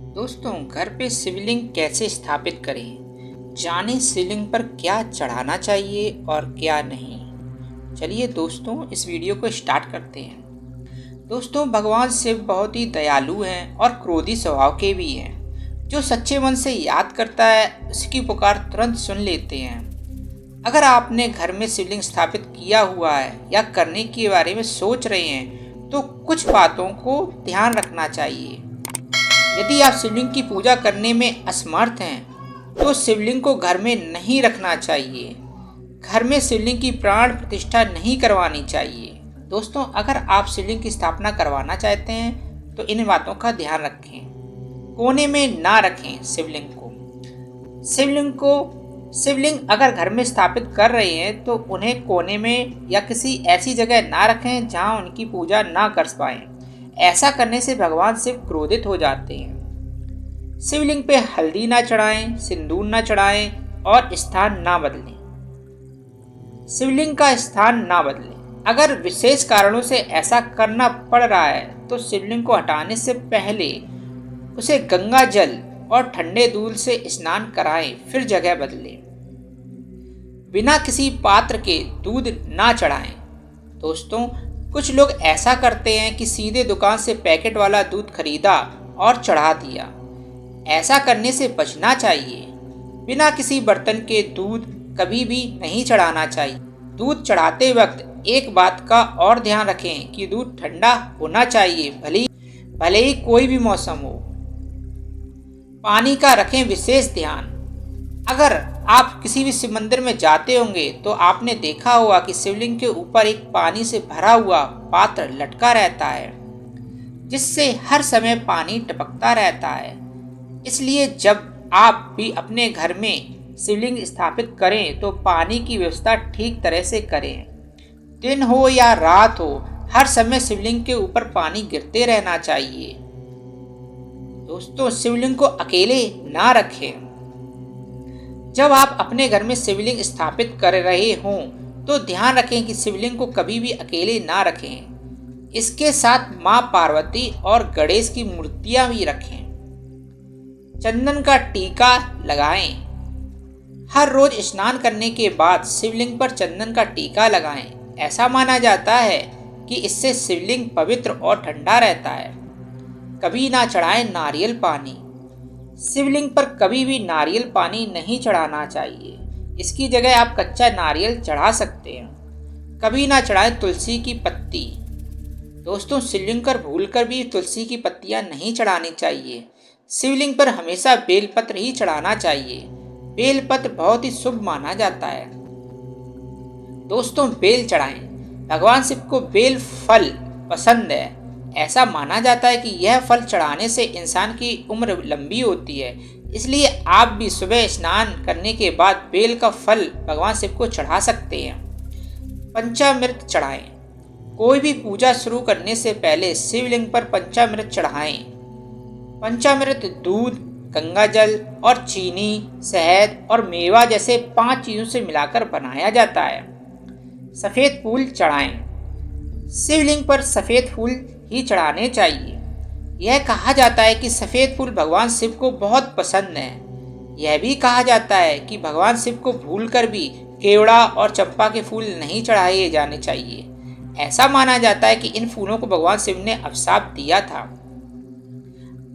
दोस्तों, घर पे शिवलिंग कैसे स्थापित करें? जानें शिवलिंग पर क्या चढ़ाना चाहिए और क्या नहीं। चलिए दोस्तों, इस वीडियो को स्टार्ट करते हैं। दोस्तों, भगवान शिव बहुत ही दयालु हैं और क्रोधी स्वभाव के भी हैं। जो सच्चे मन से याद करता है उसकी पुकार तुरंत सुन लेते हैं। अगर आपने घर में शिवलिंग स्थापित किया हुआ है या करने के बारे में सोच रहे हैं तो कुछ बातों को ध्यान रखना चाहिए। यदि आप शिवलिंग की पूजा करने में असमर्थ हैं तो शिवलिंग को घर में नहीं रखना चाहिए। घर में शिवलिंग की प्राण प्रतिष्ठा नहीं करवानी चाहिए। दोस्तों, अगर आप शिवलिंग की स्थापना करवाना चाहते हैं तो इन बातों का ध्यान रखें। कोने में ना रखें शिवलिंग अगर घर में स्थापित कर रहे हैं तो उन्हें कोने में या किसी ऐसी जगह ना रखें जहां उनकी पूजा ना कर पाएं। ऐसा करने से भगवान शिव क्रोधित हो जाते हैं। शिवलिंग पे हल्दी ना चढ़ाएं, सिंदूर ना चढ़ाएं और स्थान ना बदलें। शिवलिंग का स्थान ना बदलें। अगर विशेष कारणों से ऐसा करना पड़ रहा है तो शिवलिंग को हटाने से पहले उसे गंगा जल और ठंडे दूध से स्नान कराएं, फिर जगह बदलें। बिना किसी पात्र के दूध ना चढ़ाएं। दोस्तों, कुछ लोग ऐसा करते हैं कि सीधे दुकान से पैकेट वाला दूध खरीदा और चढ़ा दिया। ऐसा करने से बचना चाहिए। बिना किसी बर्तन के दूध कभी भी नहीं चढ़ाना चाहिए। दूध चढ़ाते वक्त एक बात का और ध्यान रखें कि दूध ठंडा होना चाहिए, भले ही कोई भी मौसम हो। पानी का रखें विशेष ध्यान। अगर आप किसी भी शिव मंदिर में जाते होंगे तो आपने देखा होगा कि शिवलिंग के ऊपर एक पानी से भरा हुआ पात्र लटका रहता है, जिससे हर समय पानी टपकता रहता है। इसलिए जब आप भी अपने घर में शिवलिंग स्थापित करें तो पानी की व्यवस्था ठीक तरह से करें। दिन हो या रात हो, हर समय शिवलिंग के ऊपर पानी गिरते रहना चाहिए। दोस्तों, शिवलिंग को अकेले ना रखें। जब आप अपने घर में शिवलिंग स्थापित कर रहे हों तो ध्यान रखें कि शिवलिंग को कभी भी अकेले ना रखें। इसके साथ मां पार्वती और गणेश की मूर्तियां भी रखें। चंदन का टीका लगाएं। हर रोज स्नान करने के बाद शिवलिंग पर चंदन का टीका लगाएं। ऐसा माना जाता है कि इससे शिवलिंग पवित्र और ठंडा रहता है। कभी ना चढ़ाएं नारियल पानी। शिवलिंग पर कभी भी नारियल पानी नहीं चढ़ाना चाहिए। इसकी जगह आप कच्चा नारियल चढ़ा सकते हैं। कभी ना चढ़ाएं तुलसी की पत्ती। दोस्तों, शिवलिंग पर भूलकर भी तुलसी की पत्तियां नहीं चढ़ानी चाहिए। शिवलिंग पर हमेशा बेलपत्र ही चढ़ाना चाहिए। बेलपत्र बहुत ही शुभ माना जाता है। दोस्तों, बेल चढ़ाएं। भगवान शिव को बेल फल पसंद है। ऐसा माना जाता है कि यह फल चढ़ाने से इंसान की उम्र लंबी होती है। इसलिए आप भी सुबह स्नान करने के बाद बेल का फल भगवान शिव को चढ़ा सकते हैं। पंचामृत चढ़ाएं। कोई भी पूजा शुरू करने से पहले शिवलिंग पर पंचामृत चढ़ाएं। पंचामृत दूध, गंगा जल और चीनी, शहद और मेवा जैसे 5 चीजों से मिलाकर बनाया जाता है। सफेद फूल चढ़ाएं। शिवलिंग पर सफेद फूल ही चढ़ाने चाहिए। यह कहा जाता है कि सफेद फूल भगवान शिव को बहुत पसंद है। यह भी कहा जाता है कि भगवान शिव को भूलकर भी केवड़ा और चंपा के फूल नहीं चढ़ाए जाने चाहिए। ऐसा माना जाता है कि इन फूलों को भगवान शिव ने अभिशाप दिया था।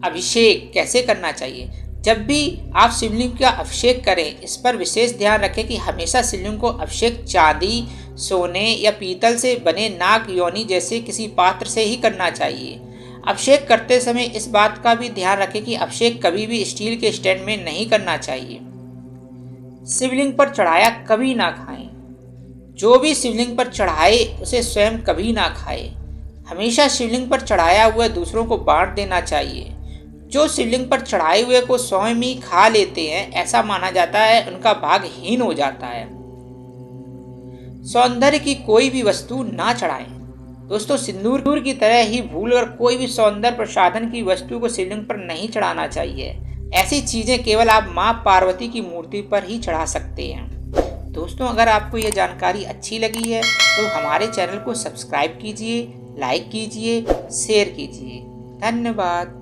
अभिषेक कैसे करना चाहिए? जब भी आप शिवलिंग का अभिषेक करें, इस पर विशेष ध्यान रखें कि हमेशा शिवलिंग को अभिषेक चांदी, सोने या पीतल से बने नाग योनि जैसे किसी पात्र से ही करना चाहिए। अभिषेक करते समय इस बात का भी ध्यान रखें कि अभिषेक कभी भी स्टील के स्टैंड में नहीं करना चाहिए। शिवलिंग पर चढ़ाया कभी ना खाएं। जो भी शिवलिंग पर चढ़ाए उसे स्वयं कभी ना खाए। हमेशा शिवलिंग पर चढ़ाया हुआ दूसरों को बांट देना चाहिए। जो शिवलिंग पर चढ़ाए हुए को स्वयं ही खा लेते हैं, ऐसा माना जाता है उनका भाग हीन हो जाता है। सौंदर्य की कोई भी वस्तु ना चढ़ाएं। दोस्तों, सिंदूर की तरह ही भूलकर कोई भी सौंदर्य प्रसाधन की वस्तु को शिवलिंग पर नहीं चढ़ाना चाहिए। ऐसी चीजें केवल आप मां पार्वती की मूर्ति पर ही चढ़ा सकते हैं। दोस्तों, अगर आपको यह जानकारी अच्छी लगी है तो हमारे चैनल को सब्सक्राइब कीजिए, लाइक कीजिए, शेयर कीजिए। धन्यवाद।